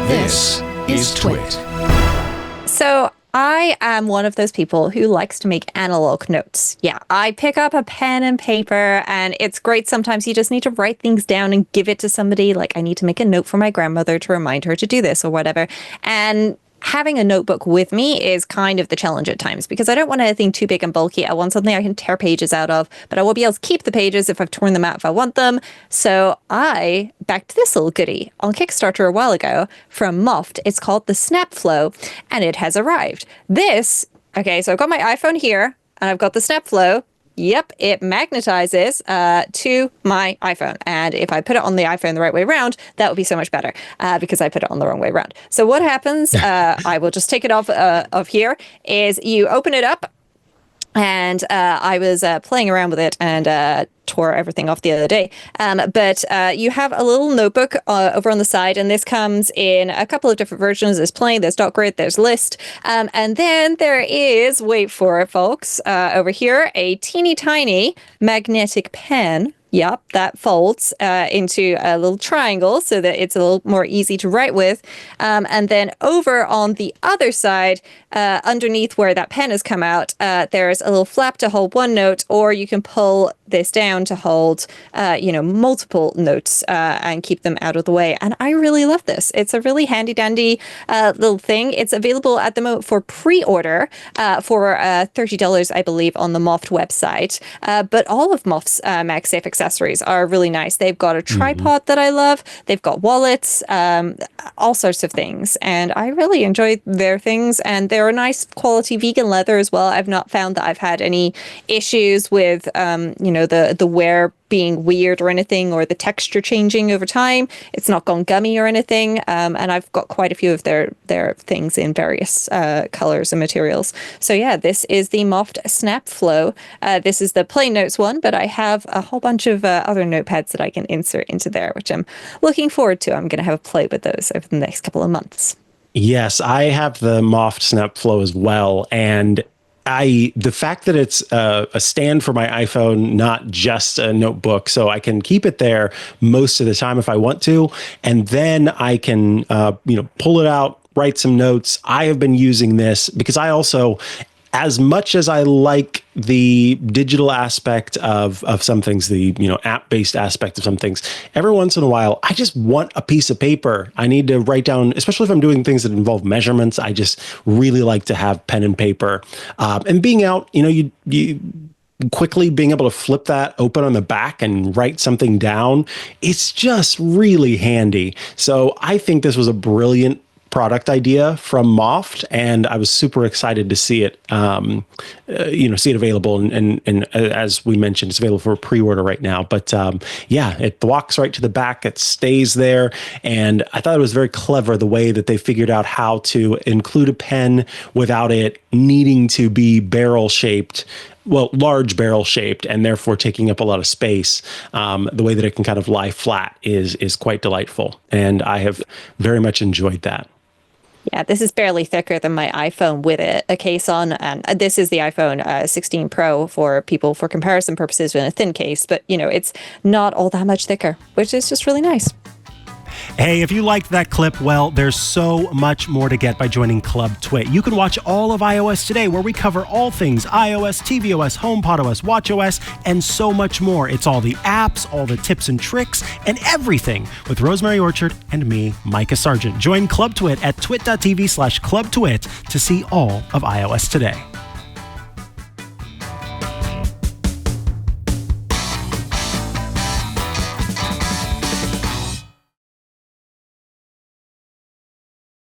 This is Twit. So I am one of those people who likes to make analog notes. Yeah, I pick up a pen and paper, and it's great. Sometimes you just need to write things down and give it to somebody. Like, I need to make a note for my grandmother to remind her to do this or whatever. And having a notebook with me is kind of the challenge at times, because I don't want anything too big and bulky. I want something I can tear pages out of, but I will be able to keep the pages if I've torn them out if I want them. So I backed this little goodie on Kickstarter a while ago from Moft. It's called the SnapFlow, and it has arrived. Okay, so I've got my iPhone here, and I've got the SnapFlow. Yep, it magnetizes to my iPhone. And if I put it on the iPhone the right way around, that would be so much better because I put it on the wrong way around. So what happens, I will just take it off of here, is you open it up. And I was playing around with it and tore everything off the other day. But you have a little notebook over on the side, and this comes in a couple of different versions. There's plain, there's dot grid, there's list. And then there is, wait for it, folks, over here, a teeny tiny magnetic pen. Yep, that folds into a little triangle so that it's a little more easy to write with. And then over on the other side, underneath where that pen has come out, there's a little flap to hold one note, or you can pull this down to hold, multiple notes and keep them out of the way. And I really love this. It's a really handy dandy little thing. It's available at the moment for pre-order for $30, I believe, on the Moft website. But all of Moft's MagSafe accessories are really nice. They've got a tripod that I love. They've got wallets, all sorts of things. And I really enjoy their things. And they're a nice quality vegan leather as well. I've not found that I've had any issues with, the wear being weird or anything, or the texture changing over time. It's not gone gummy or anything. And I've got quite a few of their things in various colors and materials. So yeah, this is the Moft SnapFlow. This is the plain notes one, but I have a whole bunch of other notepads that I can insert into there, which I'm looking forward to. I'm going to have a play with those over the next couple of months. Yes, I have the Moft SnapFlow as well. And the fact that it's a stand for my iPhone, not just a notebook, so I can keep it there most of the time if I want to, and then I can, pull it out, write some notes. I have been using this because I also, as much as I like the digital aspect of some things, the app-based aspect of some things, every once in a while, I just want a piece of paper. I need to write down, especially if I'm doing things that involve measurements. I just really like to have pen and paper. And being out, you quickly being able to flip that open on the back and write something down, it's just really handy. So I think this was a brilliant product idea from Moft, and I was super excited to see it, see it available. And as we mentioned, it's available for pre-order right now. But it walks right to the back. It stays there. And I thought it was very clever the way that they figured out how to include a pen without it needing to be large barrel shaped, and therefore taking up a lot of space. The way that it can kind of lie flat is quite delightful. And I have very much enjoyed that. Yeah, this is barely thicker than my iPhone with a case on. And this is the iPhone 16 Pro for people for comparison purposes in a thin case. But, it's not all that much thicker, which is just really nice. Hey, if you liked that clip, well, there's so much more to get by joining Club Twit. You can watch all of iOS Today, where we cover all things iOS, tvOS, HomePodOS, watchOS, and so much more. It's all the apps, all the tips and tricks, and everything with Rosemary Orchard and me, Micah Sargent. Join Club Twit at twit.tv/clubtwit to see all of iOS Today.